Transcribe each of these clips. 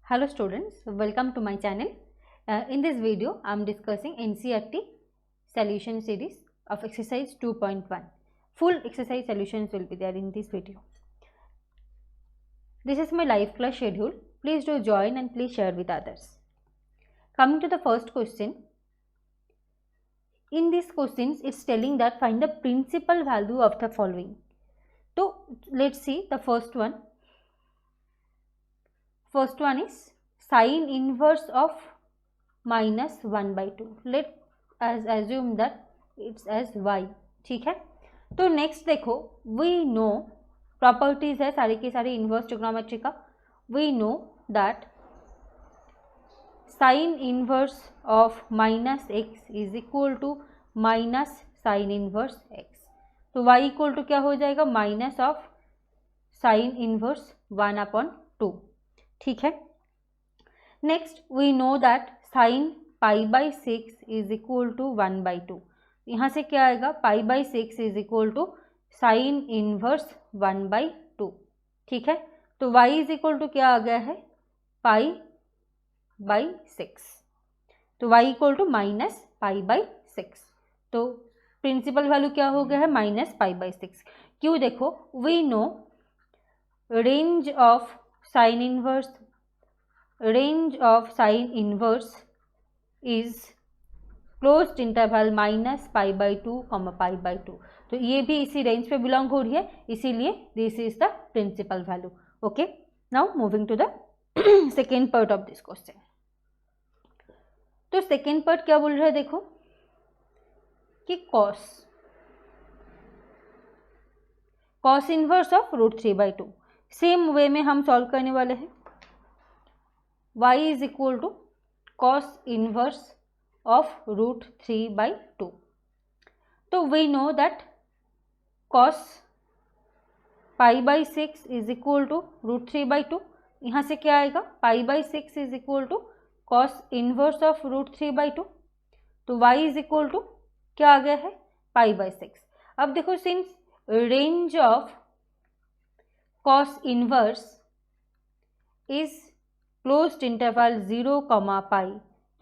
Hello students, welcome to my channel. In this video, I am discussing NCERT solution series of exercise 2.1. Full exercise solutions will be there in this video. This is my live class schedule. Please do join and please share with others. Coming to the first question. In these questions, it's telling that find the principal value of the following. So, let's see the first one. First one is sine inverse of minus 1 by 2. Let us assume that it's as y. ठीक है. तो next देखो, we know properties है सारी की सारी inverse trigonometry का. We know that sine inverse of minus x is equal to minus sine inverse x. तो y equal to क्या हो जाएगा? Minus of sine inverse 1/2. ठीक है. Next we know that sine pi by 6 is equal to 1/2. यहाँ से क्या आएगा? Pi by 6 is equal to sine inverse 1/2. ठीक है. तो y इज इक्वल टू क्या आ गया है? Pi by 6. तो y equal to minus pi by 6. तो प्रिंसिपल वैल्यू क्या हो गया है? Minus pi by 6. क्यों? देखो, we know range of sine inverse is closed interval minus pi by 2 pi by 2. तो ये भी इसी रेंज पे बिलोंग हो रही है, इसीलिए this is the principal value. Okay, now moving to the second part of this question. तो सेकेंड पार्ट क्या बोल रहा है? देखो कि cos inverse of √3/2. Same way में हम सॉल्व करने वाले हैं. y is equal to cos inverse of √3/2. तो we know that cos pi by 6 is equal to √3/2. यहाँ से क्या आएगा? Pi by 6 is equal to cos inverse of √3/2. तो y इज इक्वल टू क्या आ गया है? Pi by 6. अब देखो, since range of cos inverse is closed interval 0, pi.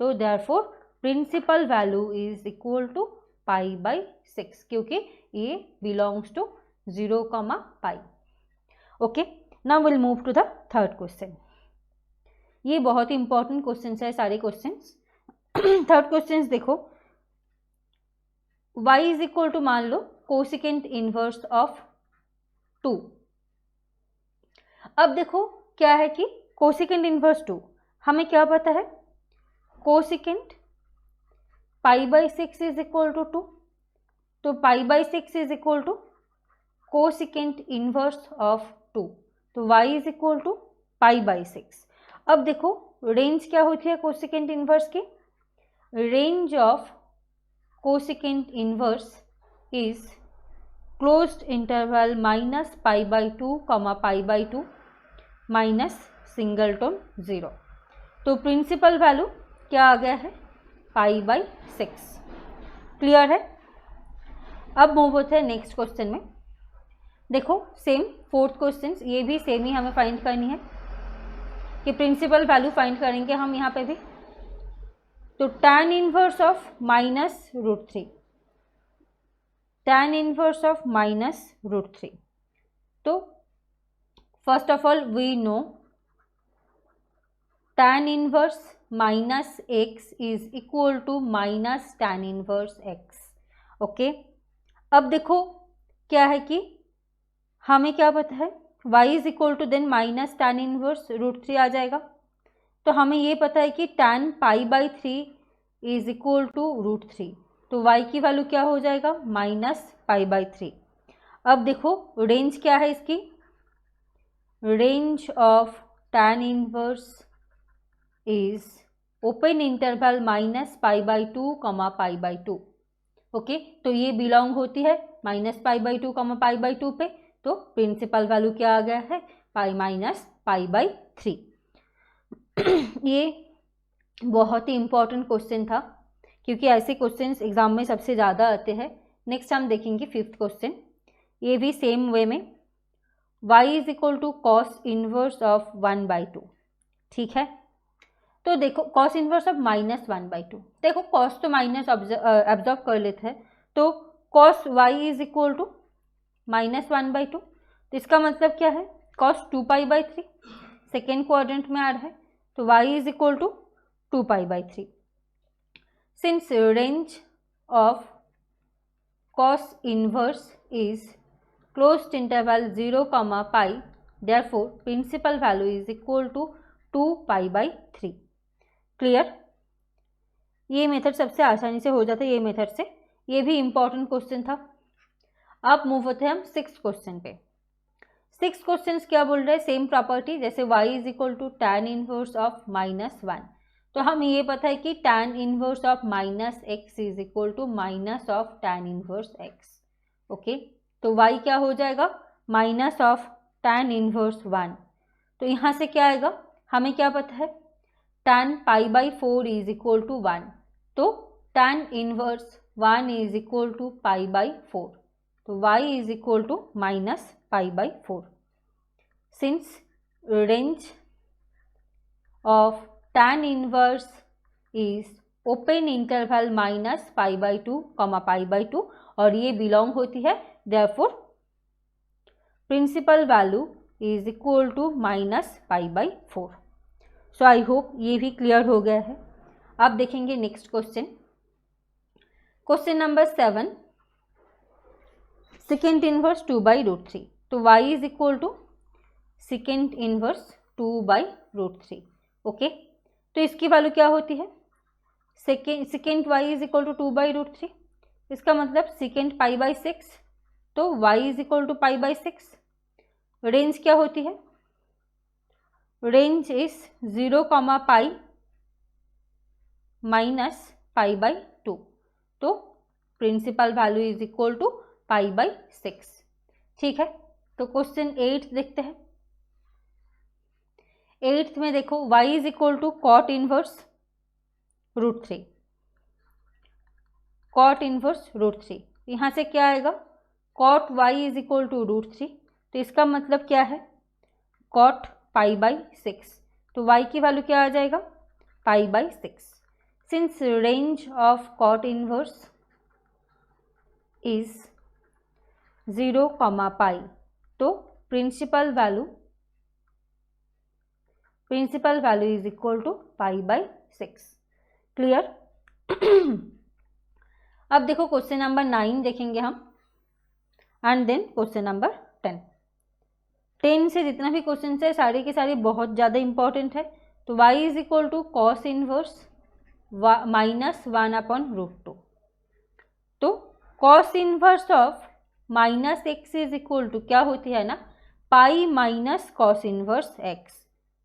तो therefore principal value is equal to pi by 6, क्योंकि ये belongs to 0, pi. Okay, now we'll move to the third question. ये बहुत ही important questions है सारे questions. Third question देखो, y is equal to मान लो cosecant inverse of 2. अब देखो क्या है कि कोसिकेंट इनवर्स 2 हमें क्या पता है? Cosecant pi by 6 is equal to 2. तो pi by 6 is equal to cosecant inverse of 2. तो y is equal to pi by 6. अब देखो रेंज क्या होती है कोसिकेंट इनवर्स की? Range of cosecant inverse is closed interval minus pi by 2, pi by 2 minus singleton 0. तो principal value क्या आ गया है? Pi by 6. क्लियर है? अब मूव होते हैं नेक्स्ट क्वेश्चन में. देखो सेम फोर्थ क्वेश्चन, ये भी सेम ही हमें फाइंड करनी है कि प्रिंसिपल वैल्यू फाइंड करेंगे हम यहाँ पे भी. तो tan inverse of minus √3, tan inverse of minus √3. तो first of all we know tan inverse minus x is equal to minus tan inverse x. Okay, अब देखो क्या है कि हमें क्या पता है? y is equal to then minus tan inverse √3 आ जाएगा. तो हमें ये पता है कि tan pi by 3 is equal to √3. तो y की वैल्यू क्या हो जाएगा? Minus pi by 3. अब देखो रेंज क्या है इसकी? Range of tan inverse is open interval minus pi by 2, pi by 2. Okay, तो ये बिलोंग होती है minus pi by 2, pi by 2 पे. तो प्रिंसिपल वैल्यू क्या आ गया है? पाई माइनस पाई बाई 3. ये बहुत ही इंपॉर्टेंट क्वेश्चन था क्योंकि ऐसे क्वेश्चंस एग्जाम में सबसे ज़्यादा आते हैं. नेक्स्ट हम देखेंगे फिफ्थ क्वेश्चन. ये भी सेम वे में y is equal to cos inverse of 1/2. ठीक है। तो देखो कॉस इनवर्स ऑफ -1/2, देखो कॉस तो माइनस ऑब्जर्व कर लेते हैं, तो cos y is equal to -1/2, तो इसका मतलब क्या है, कॉस 2π/3 सेकेंड क्वाड्रेंट में आ रहा है, तो y is equal to 2π/3। Since range of cos inverse is closed interval 0, π, therefore principal value is equal to 2π/3। Clear, ये मेथड सबसे आसानी से हो जाता है, ये मेथड से, ये भी इंपॉर्टेंट क्वेश्चन था। अब मूव होते हैं हम 6th क्वेश्चन पे। 6th क्वेश्चन क्या बोल रहे हैं, सेम प्रॉपर्टी, जैसे y is equal to tan inverse of -1, तो हम ये पता है कि tan inverse of -x is equal to minus of tan inverse x। Okay, तो y क्या हो जाएगा, माइनस ऑफ tan इनवर्स 1, तो यहाँ से क्या आएगा, हमें क्या पता है, tan π/4 इज इक्वल टू 1, तो tan inverse 1 is equal to π/4, तो y is equal to -π/4। Since range of tan inverse is open interval -π/2, π/2, और ये बिलोंग होती है, therefore principal value is equal to -π/4। So I hope ये भी clear हो गया है। अब देखेंगे next question, question number 7, second inverse 2/√3, तो y is equal to second inverse 2/√3। Okay, तो इसकी वैल्यू क्या होती है, second y is equal to 2/√3, इसका मतलब सेकेंड π/6, तो y is equal to π/6। Range क्या होती है, रेंज इज 0, π -π/2, तो principal value is equal to π/6। ठीक है, तो क्वेश्चन 8 देखते हैं। 8th में देखो y is equal to cot inverse √3, cot inverse √3, यहाँ से क्या आएगा, cot y is equal to √3, तो इसका मतलब क्या है, cot π/6, तो y की वैल्यू क्या आ जाएगा, π/6। Since range of cot inverse is 0, π, तो principal value is equal to π/6। Clear. अब देखो क्वेश्चन नंबर 9 देखेंगे हम, एंड देन क्वेश्चन नंबर 10। 10 से जितना भी क्वेश्चन है सारे के सारे बहुत ज़्यादा इंपॉर्टेंट है। तो y is equal to cos inverse -1/√2, तो cos inverse of -x is equal to क्या होती है ना, pi minus cos inverse x,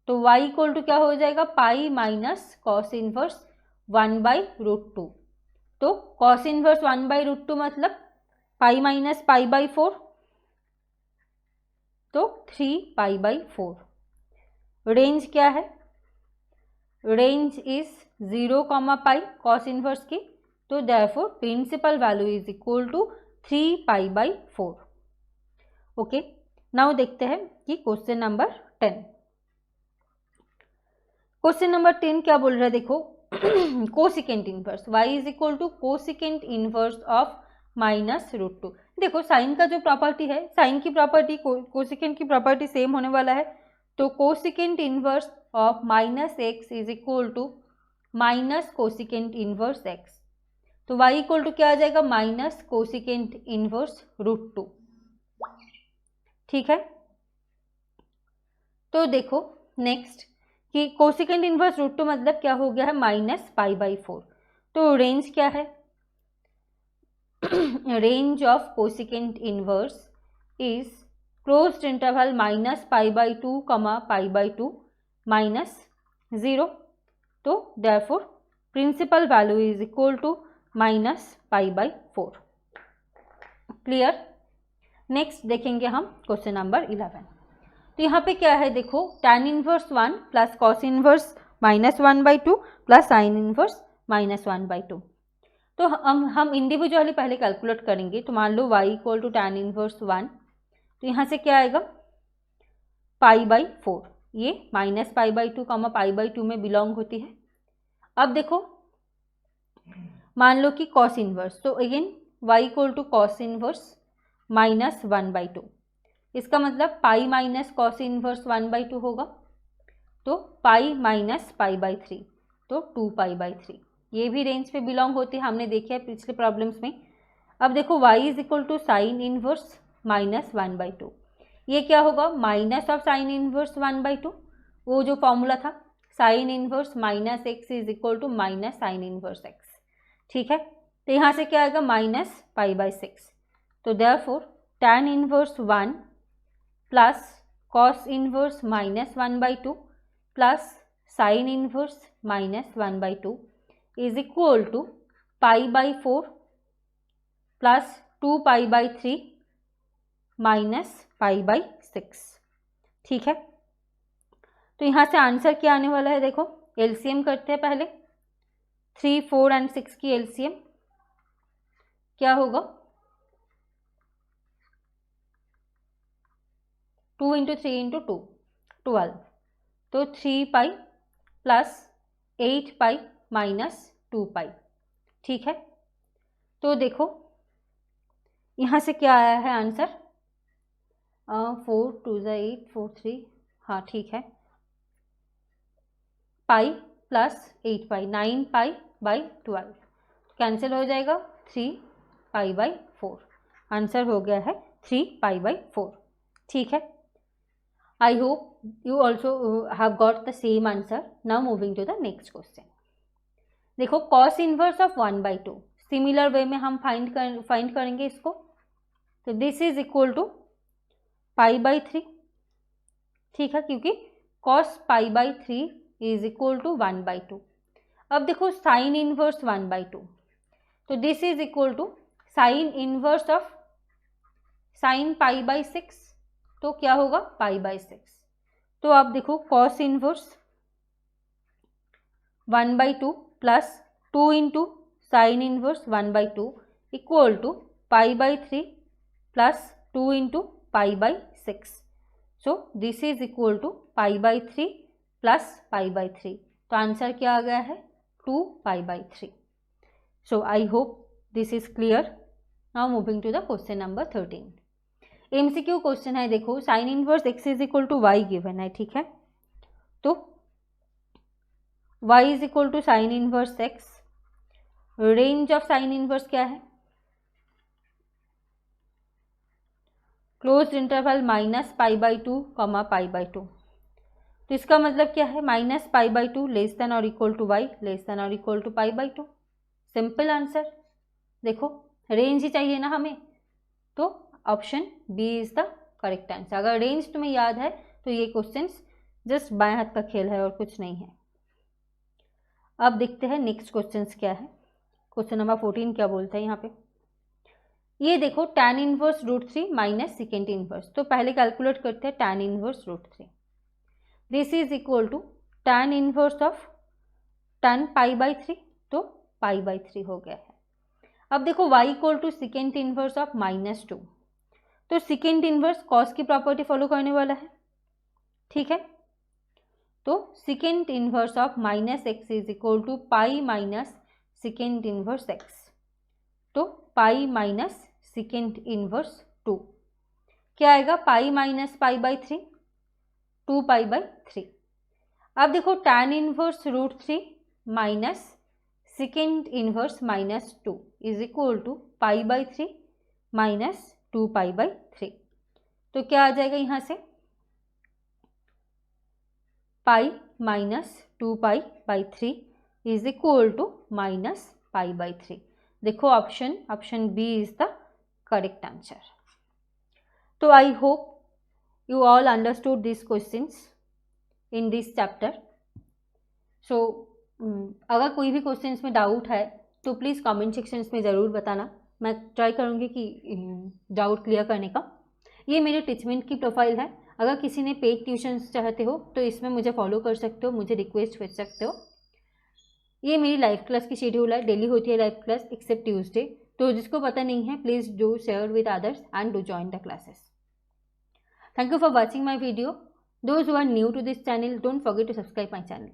तो y इक्वल टू क्या हो जाएगा, पाई माइनस कॉस इनवर्स 1/√2, तो कॉस इनवर्स 1/√2 मतलब पाई माइनस π/4, तो 3π/4। रेंज क्या है, रेंज इज 0, π कॉस इनवर्स की, तो therefore principal value is equal to 3π/4। Okay, now देखते हैं कि क्वेश्चन नंबर 10। क्वेश्चन नंबर 10 क्या बोल रहा है, देखो cosecant inverse y is equal to cosecant inverse of -√2। देखो साइन का जो प्रॉपर्टी है, साइन की प्रॉपर्टी कोसिकेंट की प्रॉपर्टी सेम होने वाला है, तो cosecant inverse of -x is equal to minus cosecant inverse x, तो y इक्वल टू क्या आ जाएगा, माइनस कोसिकेंट इनवर्स √2। ठीक है, तो देखो नेक्स्ट कि कोसिकेंट इनवर्स √2 मतलब क्या हो गया है, -π/4, तो रेंज क्या है, range of cosecant inverse is closed interval -π/2, π/2 -0, तो therefore principal value is equal to -π/4। Clear. Next देखेंगे हम क्वेश्चन नंबर 11। तो यहाँ पे क्या है, देखो tan inverse 1 plus cos inverse -1/2 plus sine inverse -1/2, तो हम इंडिविजुअली पहले कैलकुलेट करेंगे। तो मान लो y equal to tan inverse 1, तो यहाँ से क्या आएगा, π/4, ये minus pi by two comma pi by two में बिलोंग होती है। अब देखो मान लो कि कॉस इन्वर्स, तो again y equal to cos inverse minus 1/2, इसका मतलब पाई माइनस कॉस इन्वर्स 1/2 होगा, तो पाई माइनस पाई बाई 3, तो 2 पाई बाई 3। ये भी रेंज पे बिलोंग होती है, हमने देखा है पिछले प्रॉब्लम्स में। अब देखो y is equal to sine inverse minus 1/2, ये क्या होगा माइनस ऑफ साइन इनवर्स 1/2, वो जो फॉर्मूला था sine inverse minus x is equal to minus sine inverse x, ठीक है। तो यहाँ से क्या आएगा माइनस पाई बाई 6, तो therefore tan inverse 1 plus cos inverse minus 1/2 plus sine inverse minus 1/2 is equal to pi by 4 plus 2 pi by 3 minus pi by 6, ठीक है। तो यहाँ से आंसर क्या आने वाला है, देखो एलसीएम करते हैं पहले। 3, 4 एंड 6 की एलसीएम क्या होगा, 2 इंटू 3 इंटू 2 12, तो 3 पाई प्लस 8 पाई माइनस 2 पाई, ठीक है। तो देखो यहाँ से क्या आया है आंसर, 4 2 8 4 3, हाँ ठीक है, pi plus 8 pi 9 pi by 12 cancel हो जाएगा, 3 पाई बाई 4, आंसर हो गया है 3 पाई बाई 4, ठीक है। I hope you also have got the same answer. Now moving to the next question. देखो cos inverse of 1/2 similar way में हम फाइंड करेंगे इसको, तो this is equal to pi by 3, ठीक है, क्योंकि cos pi by 3 is equal to 1/2। अब देखो साइन इनवर्स 1/2, तो this is equal to sine inverse of sine pi by 6, तो क्या होगा पाई बाई 6। तो आप देखो cos inverse 1/2 plus 2 into sine inverse 1/2 equal to pi by 3 plus 2 into pi by 6, so this is equal to pi by 3 plus pi by 3, तो answer क्या आ गया है 2 pi by 3। So I hope this is clear. Now moving to the question number 13। MCQ question है, देखो sine inverse x is equal to Y given है, ठीक है, तो y is equal to sine inverse x, range of sine inverse क्या है, closed interval minus pi by 2 comma pi by 2, तो इसका मतलब क्या है minus pi by 2 less than और equal to y less than और equal to pi by 2, simple answer. देखो रेंज ही चाहिए ना हमें, तो option B is the correct answer. अगर रेंज तुम्हें याद है तो ये क्वेश्चंस जस्ट बाएं हाथ का खेल है और कुछ नहीं है। अब देखते हैं नेक्स्ट क्वेश्चंस क्या है। क्वेश्चन नंबर 14 क्या बोलता है यहाँ पे, ये देखो tan inverse √3 minus second inverse, तो पहले कैलकुलेट करते हैं tan inverse √3, this is equal to tan inverse of tan pi by 3, तो पाई बाई 3 हो गया है। अब देखो y equal to second inverse of -2, तो सेकेंड इनवर्स कॉस की प्रॉपर्टी फॉलो करने वाला है, ठीक है, तो second inverse of -x is equal to pi minus second inverse x, तो पाई माइनस सेकेंड इनवर्स 2 क्या आएगा pi minus pi by 3, 2 pi by 3। अब देखो tan inverse √3 minus second inverse -2 is equal to pi by 3 minus 2 pi by 3, तो क्या आ जाएगा यहाँ से pi minus 2 pi by 3 is equal to minus pi by 3। देखो option B is the correct answer. तो I hope you all understood these questions in this chapter. So अगर कोई भी क्वेश्चंस में डाउट है तो प्लीज़ कमेंट सेक्शंस में ज़रूर बताना, मैं ट्राई करूँगी कि डाउट क्लियर करने का। ये मेरे टीचमेंट की प्रोफाइल है, अगर किसी ने पेड ट्यूशन्स चाहते हो तो इसमें मुझे फॉलो कर सकते हो, मुझे रिक्वेस्ट भेज सकते हो। ये मेरी लाइव क्लास की शेड्यूल है, डेली होती है लाइव क्लास एक्सेप्ट ट्यूसडे, तो जिसको पता नहीं है please do share with others and do join the classes. Thank you for watching my video. Those who are new to this channel, don't forget to subscribe my channel.